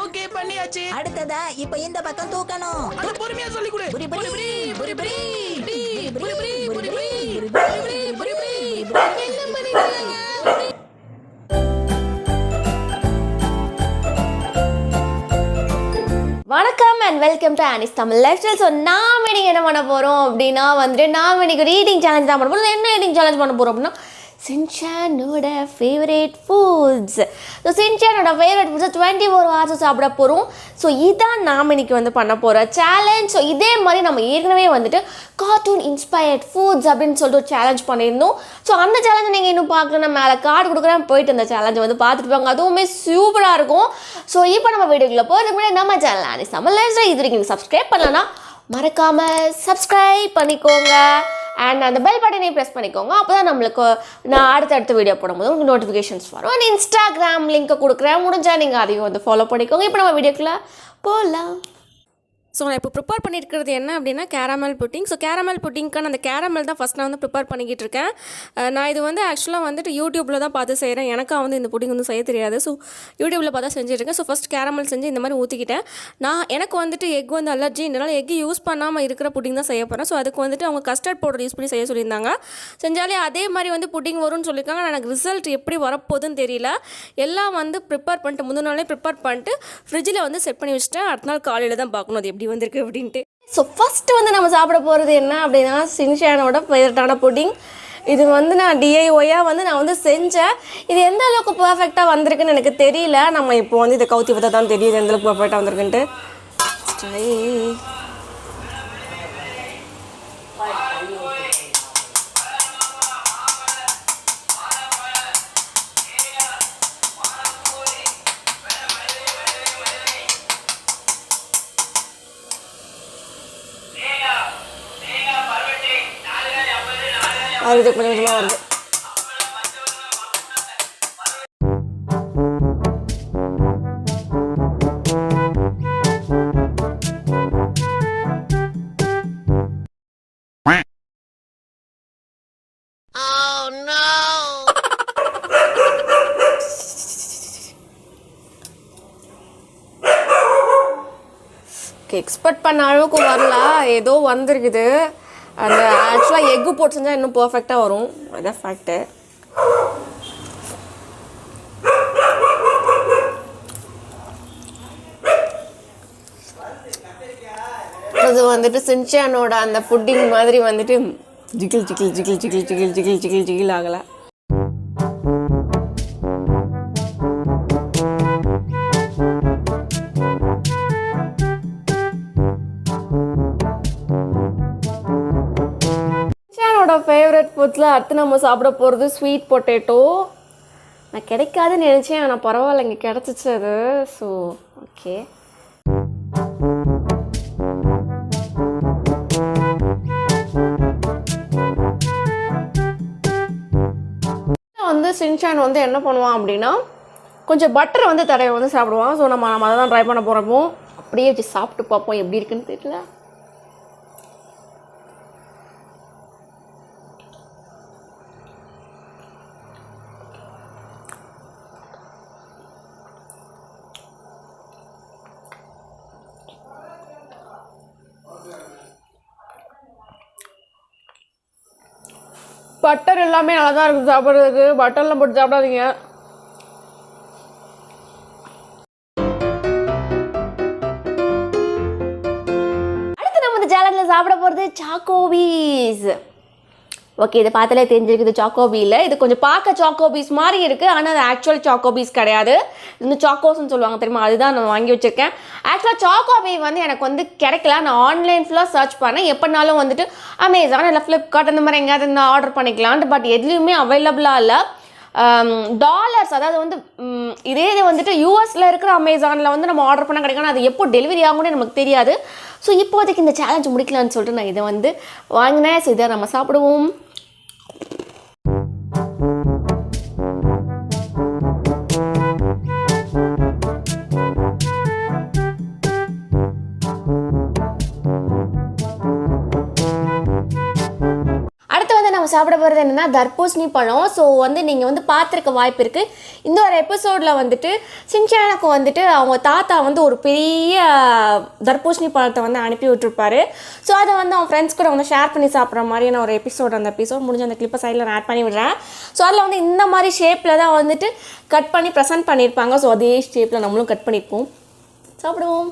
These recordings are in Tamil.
ஓகே பண்ணியாச்சு. அடுத்ததா இப்ப இந்த பக்கம் தூக்கணும். அது பொறுமையா சொல்லி கொடு. புரி புரி புரி புரி புரி புரி புரி புரி புரி புரி என்ன பண்ணிட்டீங்க? வணக்கம் and welcome to Annie's Tamil life style. So நாம் இன்னைக்கு என்ன பண்ண போகிறோம் அப்படின்னா வந்துட்டு நாம் இன்னைக்கு ரீடிங் சேலஞ்ச் தான் பண்ண போகிறோம். என்ன ரீடிங் சேலஞ்ச் பண்ண போகிறோம் அப்படின்னா சின்சானோட ஃபேவரேட் ஃபுட்ஸ். ஸோ சின்சானோட ஃபேவரட் ஃபுட்ஸை 24 hours சாப்பிட போகிறோம். ஸோ இதான் நாம் இன்னைக்கு வந்து பண்ண போகிற சேலஞ்ச். ஸோ இதே மாதிரி நம்ம ஏற்கனவே வந்துட்டு கார்ட்டூன் இன்ஸ்பயர்ட் ஃபுட்ஸ் அப்படின்னு சொல்லிட்டு ஒரு சேலஞ்ச் பண்ணியிருந்தோம். ஸோ அந்த சேலஞ்சை நீங்கள் இன்னும் பார்க்கலன்னா மேலே கார்டு கொடுக்குறேன், போயிட்டு அந்த சேலஞ்சை வந்து பார்த்துட்டு போங்க. அதுவுமே சூப்பராக இருக்கும். ஸோ இப்போ நம்ம வீடியோக்குள்ளே போகிறதுக்கு முன்னாடி நம்ம channel Annie's Tamil life style இது வரைக்கும் நீங்கள் சப்ஸ்கிரைப் பண்ணலன்னா மறக்காமல் சப்ஸ்கிரைப் பண்ணிக்கோங்க. அண்ட் அந்த பெல் பட்டனை ப்ரெஸ் பண்ணிக்கோங்க. அப்போ தான் நம்மளுக்கு நான் அடுத்தடுத்த வீடியோ போடும்போது உங்களுக்கு நோட்டிஃபிகேஷன்ஸ் வரும். அண்ட் இன்ஸ்டாகிராம் லிங்க்கை கொடுக்குறேன், முடிஞ்சால் நீங்கள் அதையும் வந்து ஃபாலோ பண்ணிக்கோங்க. இப்போ நம்ம வீடியோக்குள்ளே போகலாம். ஸோ நான் இப்போ ப்ரிப்பேர் பண்ணியிருக்கிறது என்ன அப்படின்னா கேரமல் புட்டிங். ஸோ கேரமல் புட்டிங்க்கான அந்த கேரமல் தான் ஃபஸ்ட் நான் வந்து ப்ரிப்பேர் பண்ணிக்கிட்டு இருக்கேன். நான் இது வந்து ஆக்சுவலாக வந்துட்டு யூடியூப்பில் தான் பார்த்து செய்கிறேன். எனக்காக வந்து இந்த புட்டிங் வந்து செய்ய தெரியாது. ஸோ யூடியூப்பில் பார்த்தா செஞ்சுருக்கேன். ஸோ ஃபஸ்ட் கேரமல் செஞ்சு இந்த மாதிரி ஊற்றிக்கிட்டேன். எனக்கு வந்துட்டு எக் வந்து அலர்ஜின்றனால எக் யூஸ் பண்ணாமல் இருக்கிற புட்டிங் தான் செய்ய போகிறேன். ஸோ அதுக்கு வந்துட்டு அவங்க கஸ்டர்ட் பவுடர் யூஸ் பண்ணி செய்ய சொல்லியிருந்தாங்க. செஞ்சாலே அதே மாதிரி வந்து புட்டிங் வரும்னு சொல்லியிருக்காங்க. எனக்கு ரிசல்ட் எப்படி வரப்போகுதுன்னு தெரியல. எல்லாம் வந்து ப்ரிப்பேர் பண்ணிட்டு முந்தின நாளே ப்ரிப்பேர் பண்ணிட்டு ஃப்ரிட்ஜில் வந்து செட் பண்ணி வச்சுட்டேன். அடுத்த நாள் காலையில் தான் பார்க்கணும் அது எப்படி வந்திருக்கு அப்படின்ட்டு. ஸோ ஃபஸ்ட்டு வந்து நம்ம சாப்பிட போகிறது என்ன அப்படின்னா சின்சானோட ஃபேவரட்டான புட்டிங். இது வந்து நான் டிஐஒயாக வந்து நான் வந்து செஞ்சேன். இது எந்த அளவுக்கு பர்ஃபெக்டாக வந்திருக்குன்னு எனக்கு தெரியல. நம்ம இப்போ வந்து இதை கவுத்தி பார்த்தா தான் தெரியுது எந்த அளவுக்கு பர்ஃபெக்டாக வந்திருக்குன்ட்டு. அது கொஞ்சம் கொஞ்சமாக வருது. எக்ஸ்பெக்ட் பண்ண அளவுக்கு வரல, ஏதோ வந்திருக்குது. அந்த ஆக்சுவலாக எக்கு போட்டு செஞ்சால் இன்னும் பர்ஃபெக்டாக வரும், அதான் ஃபேக்ட்டு. அது வந்துட்டு சின்சானோட அந்த புட்டிங் மாதிரி வந்துட்டு ஜிகில் ஜிகில் ஜிகில் ஜிகில் ஜிகில் ஜிகில் ஜிகில் ஜிகில் ஆகலை. ஃபேவரட் ஃபுட்ஸில் அடுத்து நம்ம சாப்பிட போகிறது ஸ்வீட் பொட்டேட்டோ. நான் கிடைக்காதுன்னு நினச்சேன், ஆனால் பரவாயில்ல இங்கே கிடச்சிச்சு அது. ஸோ ஓகே, வந்து சின்சான் வந்து என்ன பண்ணுவான் அப்படின்னா கொஞ்சம் பட்டரை வந்து தடவை வந்து சாப்பிடுவான். ஸோ நம்ம அதை தான் ட்ரை பண்ண போகிறப்போ அப்படியே வச்சு சாப்பிட்டு பார்ப்போம் எப்படி இருக்குன்னு தெரியல. பட்டர் எல்லாமே நல்லா தான் இருக்குது சாப்பிட்றதுக்கு. பட்டர்லாம் போட்டு சாப்பிடாதீங்க. அடுத்து நம்ம இந்த சேலஞ்சில் சாப்பிட போகிறது சாக்கோபீஸ். ஓகே, இதை பார்த்தாலே தெரிஞ்சிருக்குது சாக்கோபீல. இது கொஞ்சம் பார்க்க சாக்கோபீஸ் மாதிரி இருக்குது, ஆனால் அது ஆக்சுவல் சாக்கோபீஸ் கிடையாது. இது வந்து சாக்கோஸ்ன்னு சொல்லுவாங்க தெரியுமா, அதுதான் நான் வாங்கி வச்சுருக்கேன். ஆக்சுவலாக சாக்கோபீ வந்து எனக்கு வந்து கிடைக்கல. நான் ஆன்லைன் ஃபுல்லாக சர்ச் பண்ணேன். எப்போனாலும் வந்துட்டு அமேசான் இல்லை ஃப்ளிப்கார்ட் அந்த மாதிரி எங்கேயாவது நான் ஆர்டர் பண்ணிக்கலான்ட்டு. பட் எதுலேயுமே அவைலபிளாக இல்லை. டாலர்ஸ், அதாவது வந்து இதே இது வந்துட்டு யூஎஸில் இருக்கிற அமேசானில் வந்து நம்ம ஆர்டர் பண்ணால் கிடைக்கணும். அது எப்போ டெலிவரி ஆகும்னு நமக்கு தெரியாது. ஸோ இப்போதைக்கு இந்த சேலஞ்ச் முடிக்கலான்னு சொல்லிட்டு நான் இதை வந்து வாங்கினேன். ஸோ இதை நம்ம சாப்பிடுவோம். சாப்பிட போகிறது என்னென்னா தர்பூசணி பழம். ஸோ வந்து நீங்கள் வந்து பார்த்துருக்க வாய்ப்பு இருக்குது. இந்த ஒரு எபிசோடில் வந்துட்டு சின்சானுக்கு வந்துட்டு அவங்க தாத்தா வந்து ஒரு பெரிய தர்பூசணி பழத்தை வந்து அனுப்பி விட்டுருப்பாரு. ஸோ அதை வந்து அவன் ஃப்ரெண்ட்ஸ் கூட வந்து ஷேர் பண்ணி சாப்பிட்ற மாதிரியான ஒரு எபிசோட். அந்த எபிசோட் முடிஞ்ச அந்த கிளிப்பை சைடில் நான் ஆட் பண்ணி விடுறேன். ஸோ அதில் வந்து இந்த மாதிரி ஷேப்பில் தான் வந்துட்டு கட் பண்ணி ப்ரெசென்ட் பண்ணியிருப்பாங்க. ஸோ அதே ஷேப்பில் நம்மளும் கட் பண்ணியிருப்போம். சாப்பிடுவோம்.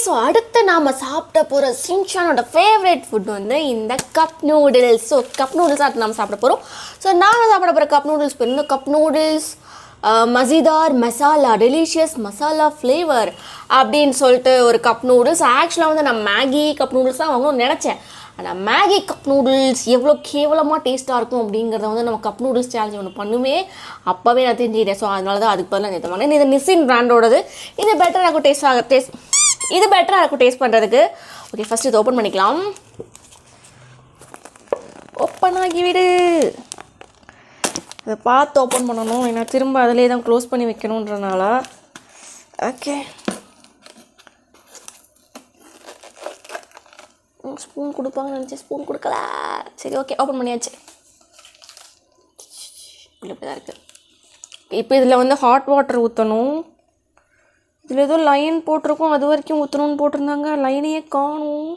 ஸோ அடுத்து நாம் சாப்பிட போகிற சின்சானோட ஃபேவரட் ஃபுட் வந்து இந்த cup noodles. So cup noodles அடுத்து நம்ம சாப்பிட போகிறோம். ஸோ நாங்கள் சாப்பிட போகிற கப் நூடுல்ஸ் பேர் இந்த கப் நூடுல்ஸ் மசிதார் மசாலா டெலிஷியஸ் மசாலா ஃப்ளேவர் அப்படின்னு சொல்லிட்டு ஒரு கப் நூடுல்ஸ். ஆக்சுவலாக வந்து நான் மேகி கப் நூடுல்ஸ் தான் வாங்கணும்னு நினச்சேன். ஆனால் மேகி கப் நூடுல்ஸ் எவ்வளோ கேவலமாக டேஸ்ட்டாக இருக்கும் அப்படிங்கிறத வந்து நம்ம கப் நூடுல்ஸ் சேலஞ்ச் ஒன்று பண்ணுமே அப்போவே நான் தெரிஞ்சுக்கிட்டேன். ஸோ அதனால தான் அதுக்கு பதிலாக நேற்று வாங்கினேன். இது நிசின் பிராண்டோடது. இது பெட்டராக இருக்கும் இது பெட்டராக இருக்கும் டேஸ்ட் பண்ணுறதுக்கு. ஓகே, ஃபஸ்ட்டு இது ஓப்பன் பண்ணிக்கலாம். ஓப்பன் ஆகி விடு. அதை பார்த்து ஓப்பன் பண்ணணும், ஏன்னா திரும்ப அதிலே தான் க்ளோஸ் பண்ணி வைக்கணுன்றனால. ஓகே, ஸ்பூன் கொடுப்பாங்கன்னு நினச்சேன், ஸ்பூன் கொடுக்கல. சரி, ஓகே, ஓப்பன் பண்ணியாச்சு. இப்படி தான் இருக்குது. இப்போ இதில் வந்து ஹாட் வாட்டர் ஊற்றணும். இதில் ஏதோ லைன் போட்டிருக்கோம், அது வரைக்கும் ஊற்றணும்னு போட்டிருந்தாங்க. லைனையே காணும்.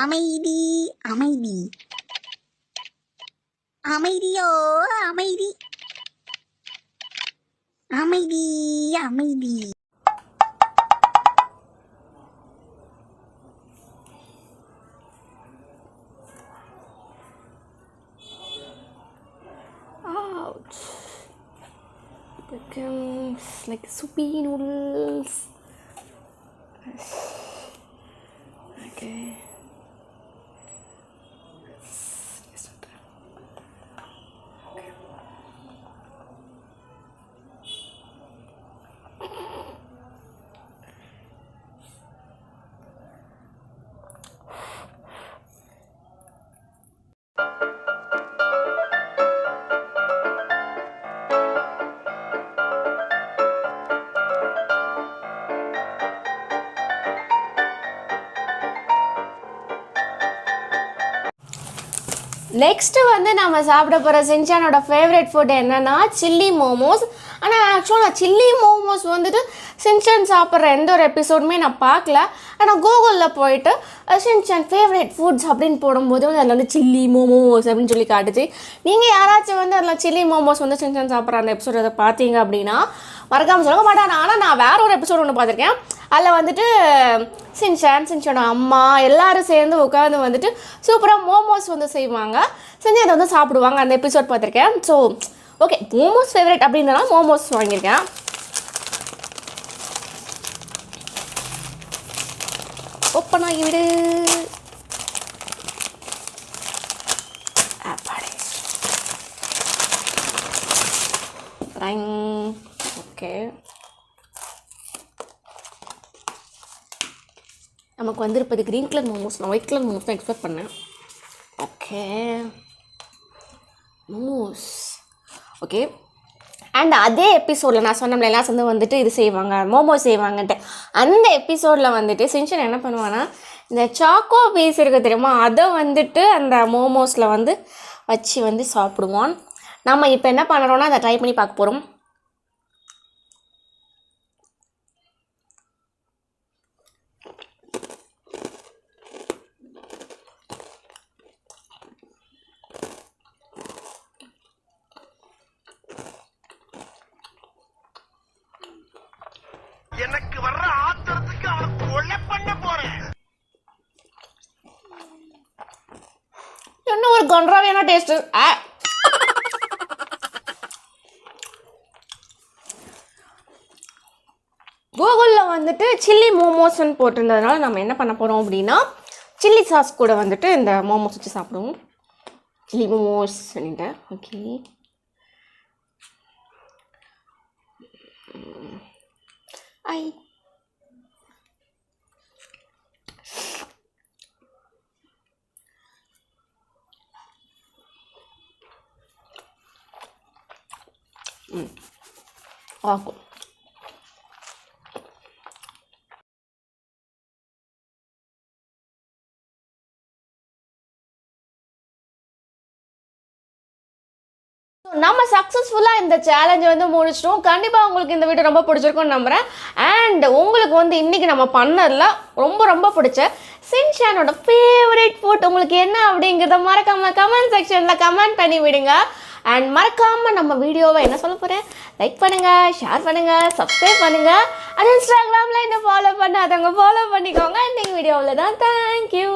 அமைதி அமைதி அமைதியோ அமைதி அமைதி அமைதி. Ouch. Becomes like soupy noodles. Okay. Next வந்து நம்ம சாப்பிட போகிற சின்சானோட ஃபேவரட் ஃபுட் என்னென்னா சில்லி மோமோஸ். ஆனால் ஆக்சுவலாக நான் சில்லி மோமோஸ் வந்துட்டு சின்சான் சாப்பிட்ற எந்த ஒரு எபிசோடுமே நான் பார்க்கல. ஆனால் கூகுளில் போயிட்டு சின்சான் ஃபேவரட் ஃபுட்ஸ் அப்படின்னு போடும்போது வந்து அதில் வந்து சில்லி மோமோஸ் அப்படின்னு சொல்லி காட்டுச்சு. நீங்கள் யாராச்சும் வந்து அதில் சில்லி மோமோஸ் வந்து சின்சான் சாப்பிட்ற அந்த எபிசோட் அதை பார்த்தீங்க அப்படின்னா மறக்காமல் சொல்லுங்க. மாட்டேன், ஆனால் நான் வேறு ஒரு எபிசோட் ஒன்று பார்த்துருக்கேன். அதில் வந்துட்டு சின்சானோட அம்மா எல்லோரும் சேர்ந்து உட்காந்து வந்துட்டு சூப்பராக மோமோஸ் வந்து செய்வாங்க, செஞ்சு அதை வந்து சாப்பிடுவாங்க. அந்த எபிசோட் பார்த்துருக்கேன். ஸோ ஓகே, மோமோஸ் ஃபேவரட் அப்படின்றனால மோமோஸ் வாங்கியிருக்கேன். ஓப்பன் ஆகி விடு. ஓகே, நமக்கு வந்திருப்பது க்ரீன் கலர் மோமோஸ். நான் ஒயிட் கலர் மோமோஸ் தான் எக்ஸ்பெக்ட் பண்ணேன். ஓகே, மோமோஸ். ஓகே, அண்ட் அதே எபிசோடில் நான் சொன்னேன் எல்லாம் சேர்ந்து வந்துட்டு இது செய்வாங்க, மோமோஸ் செய்வாங்கன்ட்டு. அந்த எபிசோடில் வந்துட்டு சின்சான் என்ன பண்ணுவான்னா இந்த சாக்கோ பீஸ் இருக்குது தெரியுமா, அதை வந்துட்டு அந்த மோமோஸில் வந்து வச்சு வந்து சாப்பிடுவான். நம்ம இப்போ என்ன பண்ணுறோன்னா அதை ட்ரை பண்ணி பார்க்க போகிறோம். எனக்கு வர்ற ஆத்திரத்துக்கு அவனை கொலை பண்ண போறேன். இன்னும் ஒரு கன்றாவியான டேஸ்ட்டு. கூகுளில் வந்துட்டு சில்லி மோமோஸ்ன்னு போட்டிருந்ததுனால நம்ம என்ன பண்ண போகிறோம் அப்படின்னா சில்லி சாஸ் கூட வந்துட்டு இந்த மோமோஸ் வச்சு சாப்பிடுவோம். சில்லி மோமோஸ் பண்ணிட்டேன். ஓகே, ஐ ஆகும். நம்ம சக்ஸஸ்ஃபுல்லாக இந்த சேலஞ்சை வந்து முடிச்சிட்டோம். கண்டிப்பாக உங்களுக்கு இந்த வீடியோ ரொம்ப பிடிச்சிருக்கும்னு நம்புகிறேன். அண்ட் உங்களுக்கு வந்து இன்றைக்கி நம்ம பண்ணதில் ரொம்ப ரொம்ப பிடிச்ச சின்சானோட ஃபேவரட் ஃபுட் உங்களுக்கு என்ன அப்படிங்கிறத மறக்காமல் கமெண்ட் செக்ஷனில் கமெண்ட் பண்ணி விடுங்க. அண்ட் மறக்காமல் நம்ம வீடியோவை என்ன சொல்ல போகிறேன், லைக் பண்ணுங்கள், ஷேர் பண்ணுங்கள், சப்ஸ்கிரைப் பண்ணுங்கள். அது இன்ஸ்டாகிராமில் என்ன ஃபாலோ பண்ணாதவங்க ஃபாலோ பண்ணிக்கோங்க. இன்றைக்கி வீடியோவில் தான். தேங்க்யூ.